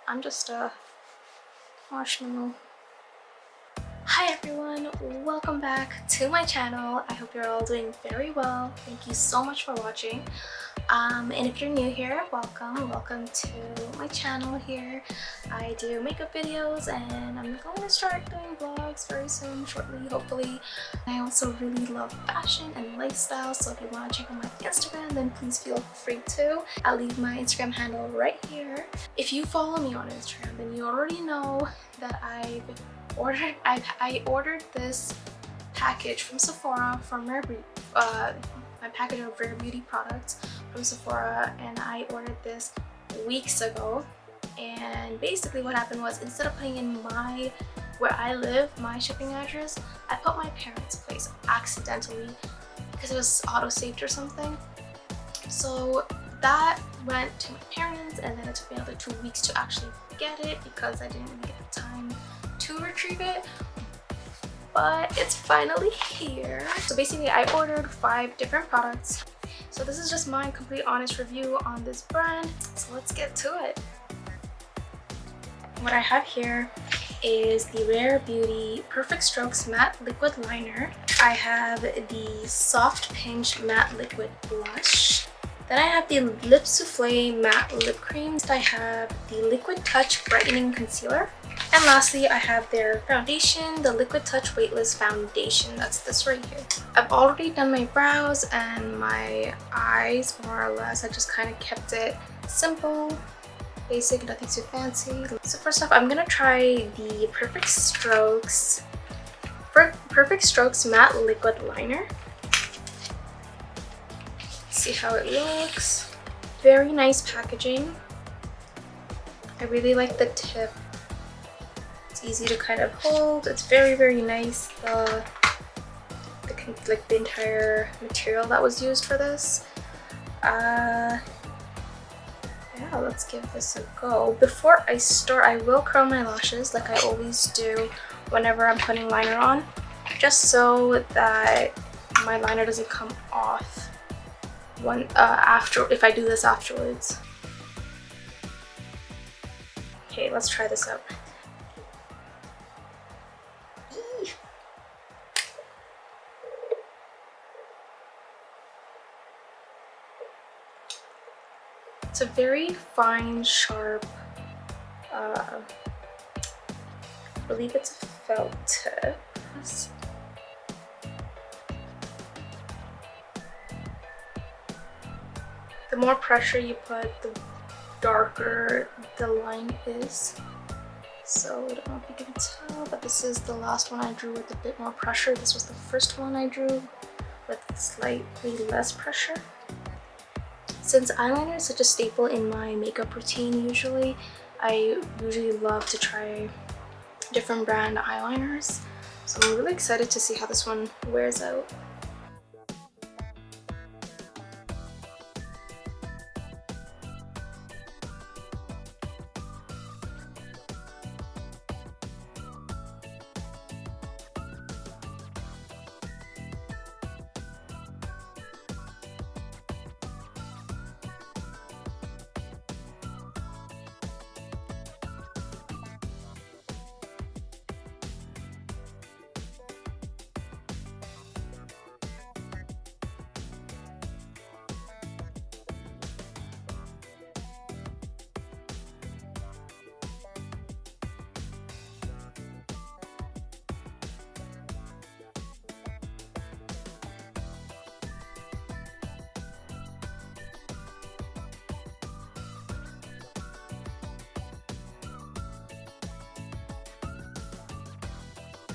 I'm just a marshmallow. Hi everyone, welcome back to my channel. I hope you're all doing very well. Thank you so much for watching. And if you're new here, welcome to my channel here. I do makeup videos and I'm going to start doing vlogs very soon, shortly, hopefully. I also really love fashion and lifestyle, so if you want to check out my Instagram, then please feel free to. I'll leave my Instagram handle right here. If you follow me on Instagram, then you already know that I ordered this package from Sephora from my package of Rare Beauty products from Sephora, and I ordered this weeks ago. And basically what happened was, instead of putting in where I live, my shipping address, I put my parents' place accidentally because it was auto-saved or something. So that went to my parents, and then it took me another 2 weeks to actually get it because I didn't really get the time to retrieve it. But it's finally here. So basically I ordered 5 different products. So this is just my complete honest review on this brand. So let's get to it. What I have here is the Rare Beauty Perfect Strokes Matte Liquid Liner. I have the Soft Pinch Matte Liquid Blush. Then I have the Lip Souffle Matte Lip Cream. I have the Liquid Touch Brightening Concealer. And lastly, I have their foundation, the Liquid Touch Weightless Foundation. That's this right here. I've already done my brows and my eyes, more or less. I just kind of kept it simple, basic, nothing too fancy. So first off, I'm gonna try the Perfect Strokes Matte Liquid Liner. See how it looks. Very nice packaging. I really like the tip. It's easy to kind of hold. It's very nice. The entire material that was used for this. Yeah, let's give this a go. Before I start, I will curl my lashes like I always do whenever I'm putting liner on, just so that my liner doesn't come off if I do this afterwards. Okay, let's try this out. It's a very fine, sharp, I believe it's a felt tip. The more pressure you put, the darker the line is. So I don't know if you can tell, but this is the last one I drew with a bit more pressure. This was the first one I drew with slightly less pressure. Since eyeliner is such a staple in my makeup routine usually, I usually love to try different brand eyeliners. So I'm really excited to see how this one wears out.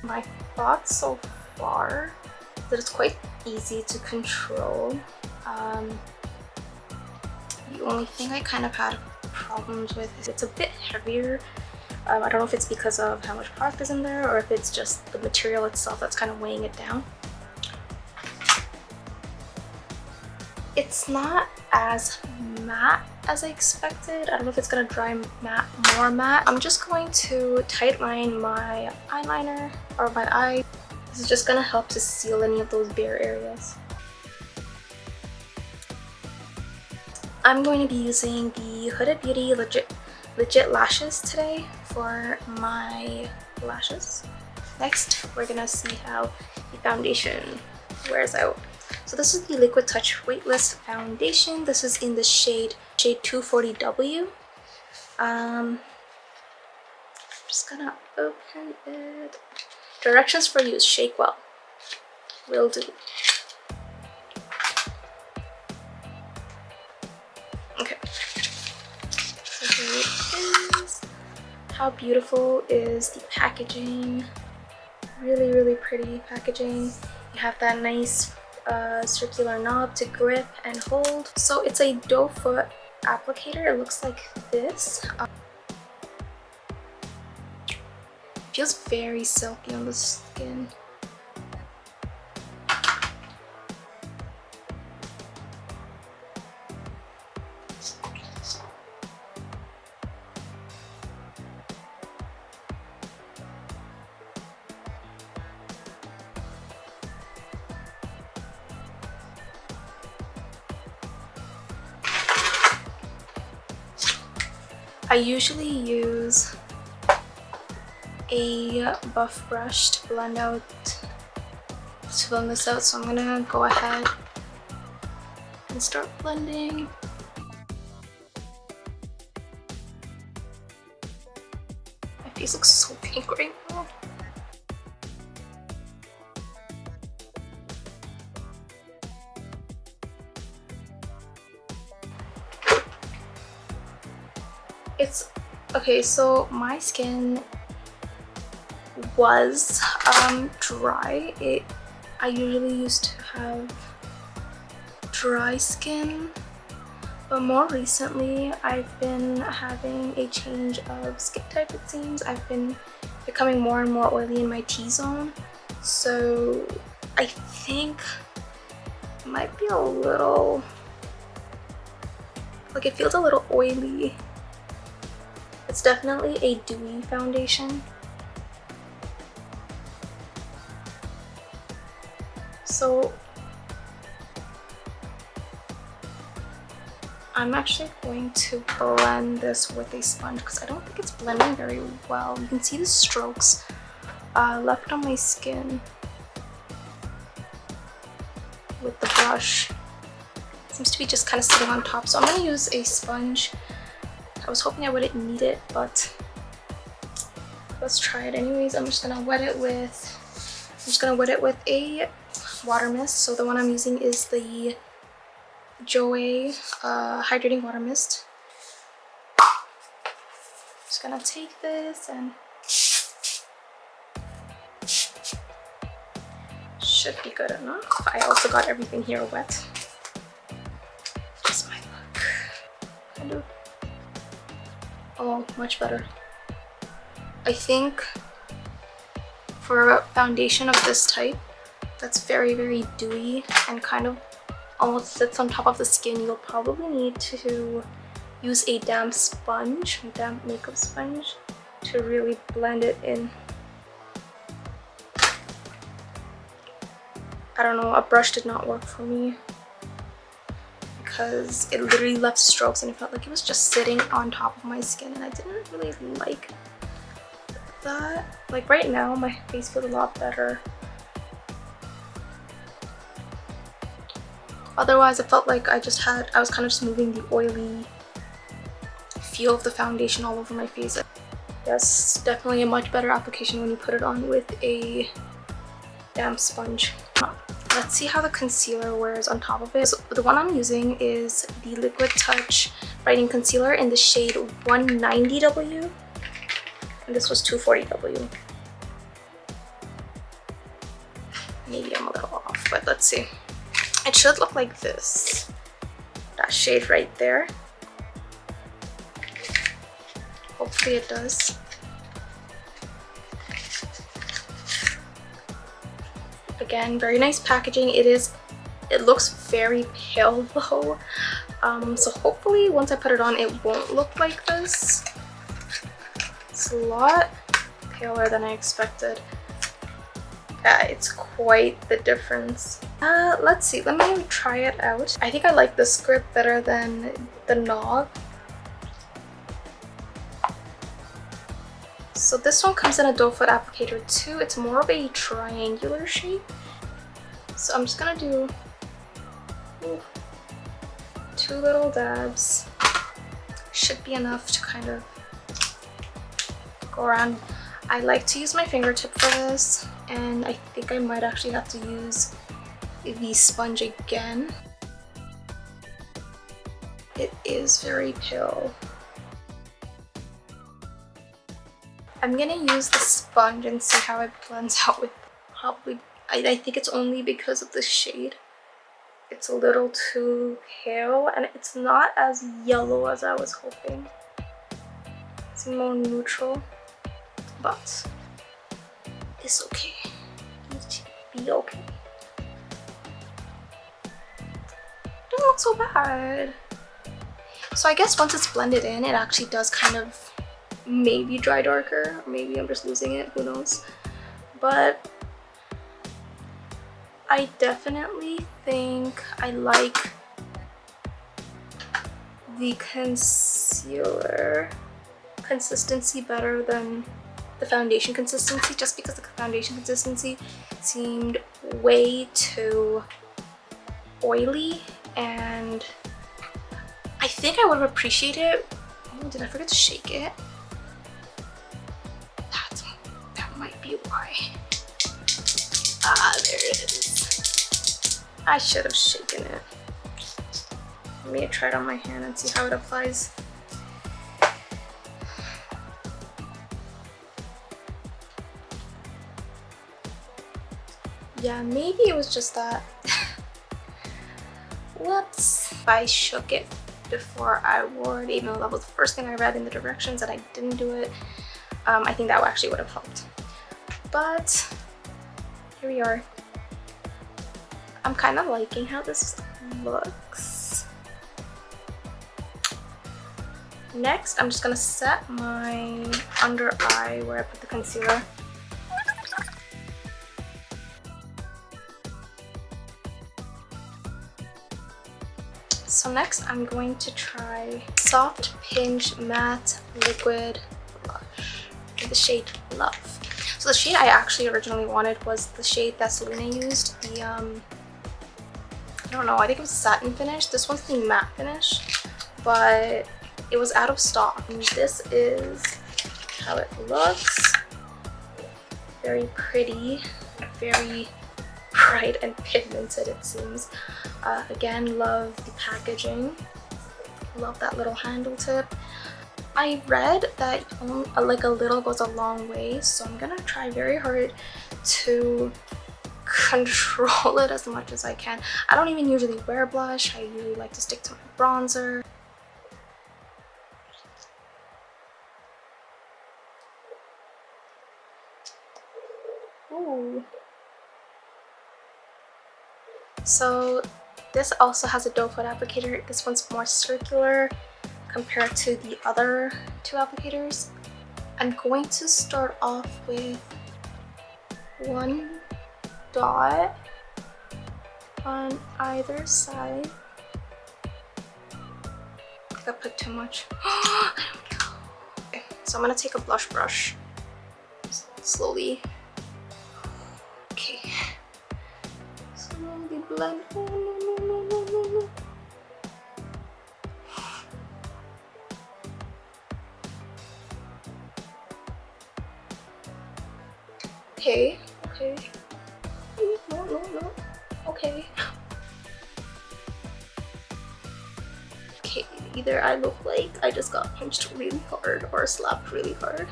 My thoughts so far that it's quite easy to control. The only thing I kind of had problems with is it's a bit heavier. I don't know if it's because of how much product is in there or if it's just the material itself that's kind of weighing it down. It's not as matte as I expected. I don't know if it's gonna dry more matte. I'm just going to tightline my eyeliner or my eye. This is just gonna help to seal any of those bare areas. I'm going to be using the Huda Beauty legit lashes today for my lashes. Next, we're gonna see how the foundation wears out. So this is the Liquid Touch Weightless Foundation. This is in the shade 240W. I'm just gonna open it. Directions for use: shake well. Will do. Okay. So here it is. How beautiful is the packaging? Really, really pretty packaging. You have that nice circular knob to grip and hold. So it's a doe foot applicator. It looks like this. It feels very silky on the skin. I usually use a buff brush to blend this out, so I'm gonna go ahead and start blending. My face looks so pink right now. It's okay, so my skin was dry. I usually used to have dry skin, but more recently I've been having a change of skin type, it seems. I've been becoming more and more oily in my T-zone, so I think it might be a little, like, it feels a little oily. It's definitely a dewy foundation. So I'm actually going to blend this with a sponge because I don't think it's blending very well. You can see the strokes left on my skin with the brush. It seems to be just kind of sitting on top. So I'm going to use a sponge. I was hoping I wouldn't need it, but let's try it anyways. I'm just gonna wet it with a water mist. So the one I'm using is the Joe hydrating water mist. Just gonna take this and should be good enough. I also got everything here wet. Just my luck. Kind of. Oh, much better. I think for a foundation of this type that's very, very dewy and kind of almost sits on top of the skin, you'll probably need to use a damp sponge, a damp makeup sponge, to really blend it in. I don't know, a brush did not work for me because it literally left strokes and it felt like it was just sitting on top of my skin, and I didn't really like that. Like right now my face feels a lot better. Otherwise, it felt like I was kind of just moving the oily feel of the foundation all over my face. Yes, definitely a much better application when you put it on with a damp sponge. Let's see how the concealer wears on top of it. So the one I'm using is the Liquid Touch Brightening Concealer in the shade 190W. And this was 240W. Maybe I'm a little off, but let's see. It should look like this. That shade right there. Hopefully it does. Again, very nice packaging. It looks very pale though. So hopefully once I put it on, it won't look like this. It's a lot paler than I expected. Yeah, it's quite the difference. Let's see, let me try it out. I think I like this grip better than the knob. So this one comes in a doe foot applicator too. It's more of a triangular shape. So I'm just gonna do 2 little dabs. Should be enough to kind of go around. I like to use my fingertip for this, and I think I might actually have to use the sponge again. It is very pale. I'm gonna use the sponge and see how it blends out with probably, I think it's only because of the shade. It's a little too pale and it's not as yellow as I was hoping. It's more neutral, but it's okay. It's be okay. Doesn't look so bad. So I guess once it's blended in, it actually does kind of maybe dry darker, or maybe I'm just losing it, who knows. But I definitely think I like the concealer consistency better than the foundation consistency, just because the foundation consistency seemed way too oily, and I think I would have appreciated it. Oh, did I forget to shake it? That might be why. Ah, there it is. I should have shaken it. Let me try it on my hand and see how it applies. Yeah, maybe it was just that. Whoops. If I shook it before I wore it, even though that was the first thing I read in the directions and I didn't do it, I think that actually would have helped. But here we are. I'm kind of liking how this looks. Next, I'm just gonna set my under eye where I put the concealer. So next, I'm going to try Soft Pinch Matte Liquid Blush in the shade Love. So the shade I actually originally wanted was the shade that Selena used, the I don't know, I think it was satin finish. This one's the matte finish, but it was out of stock. And this is how it looks. Very pretty, very bright and pigmented, it seems. Again, love the packaging. Love that little handle tip. I read that like a little goes a long way, so I'm gonna try very hard to control it as much as I can. I don't even usually wear blush. I usually like to stick to my bronzer. Ooh. So this also has a doe foot applicator. This one's more circular compared to the other 2 applicators. I'm going to start off with 1 dot on either side. I think I put too much. I don't know. Okay, so I'm gonna take a blush brush slowly. Okay. Slowly blend. Okay, okay. No. Okay. Okay, either I look like I just got punched really hard or slapped really hard,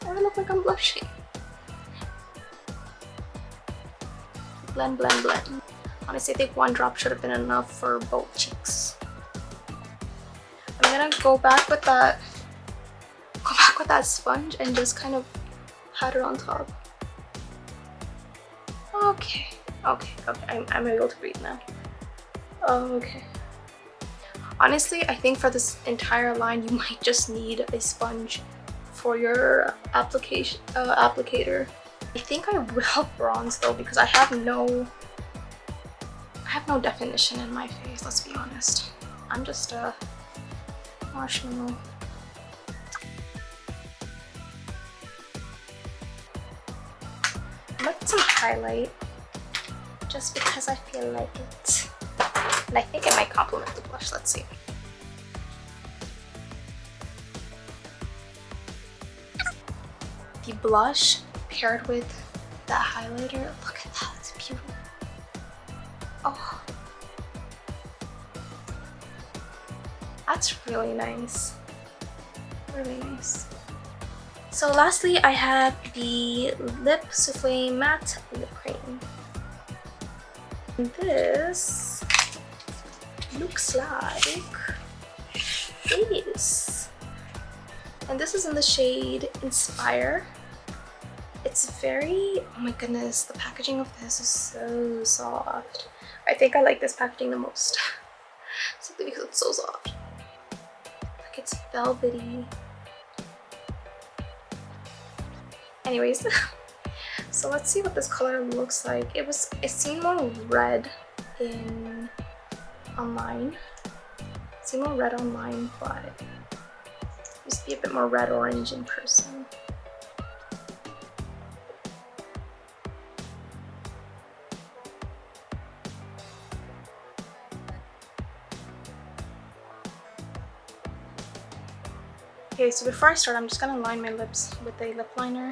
or I look like I'm blushing. Blend, blend, blend. Honestly, I think 1 drop should have been enough for both cheeks. I'm gonna go back with that sponge and just kind of pat it on top. Okay. I'm able to breathe now. Okay. Honestly, I think for this entire line, you might just need a sponge for your applicator. I think I will bronze though, because I have no definition in my face, let's be honest. I'm just a marshmallow. gonna put some highlight just because I feel like it. And I think it might complement the blush. Let's see. The blush paired with the highlighter. Look at that, it's beautiful. Oh, that's really nice. Really nice. So lastly, I have the Lip Souffle Matte Lip Cream. And this looks like this. And this is in the shade Inspire. It's very, oh my goodness, the packaging of this is so soft. I think I like this packaging the most. Simply because it's so soft. Like it's velvety. Anyways, so let's see what this color looks like. It seemed more red in online. It seemed more red online, but it used to be a bit more red orange in person. Okay, so before I start, I'm just gonna line my lips with a lip liner.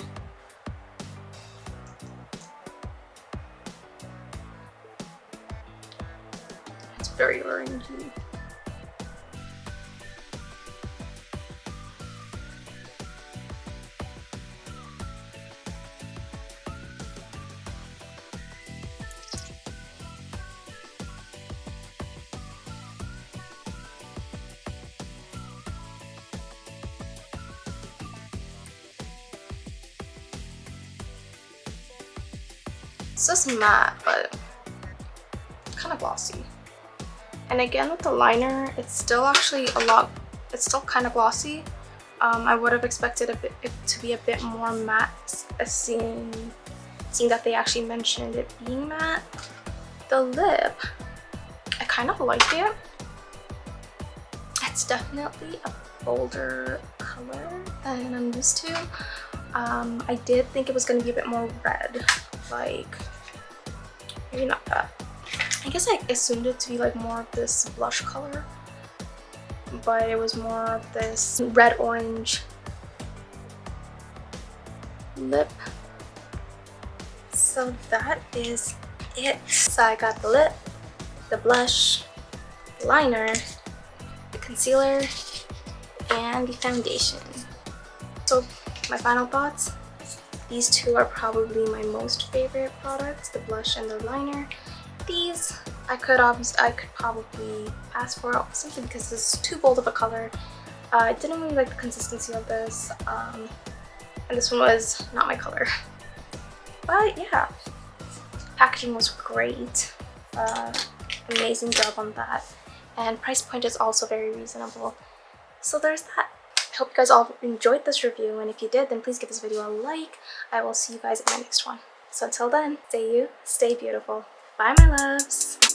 It's very orangey. So it's matte, but kind of glossy. And again with the liner, it's still actually it's still kind of glossy. I would have expected it to be a bit more matte, seeing that they actually mentioned it being matte. The lip, I kind of like it. It's definitely a bolder color than I'm used to. I did think it was going to be a bit more red, like maybe not that. I guess I assumed it to be like more of this blush color, but it was more of this red orange lip. So that is it. So I got the lip, the blush, the liner, the concealer, and the foundation. So my final thoughts, these two are probably my most favorite products, the blush and the liner. These I could probably pass for simply because this is too bold of a color. I didn't really like the consistency of this, and this one was not my color. But yeah, packaging was great. Amazing job on that, and price point is also very reasonable. So there's that. I hope you guys all enjoyed this review, and if you did, then please give this video a like. I will see you guys in my next one. So until then, stay you, stay beautiful. Bye, my loves.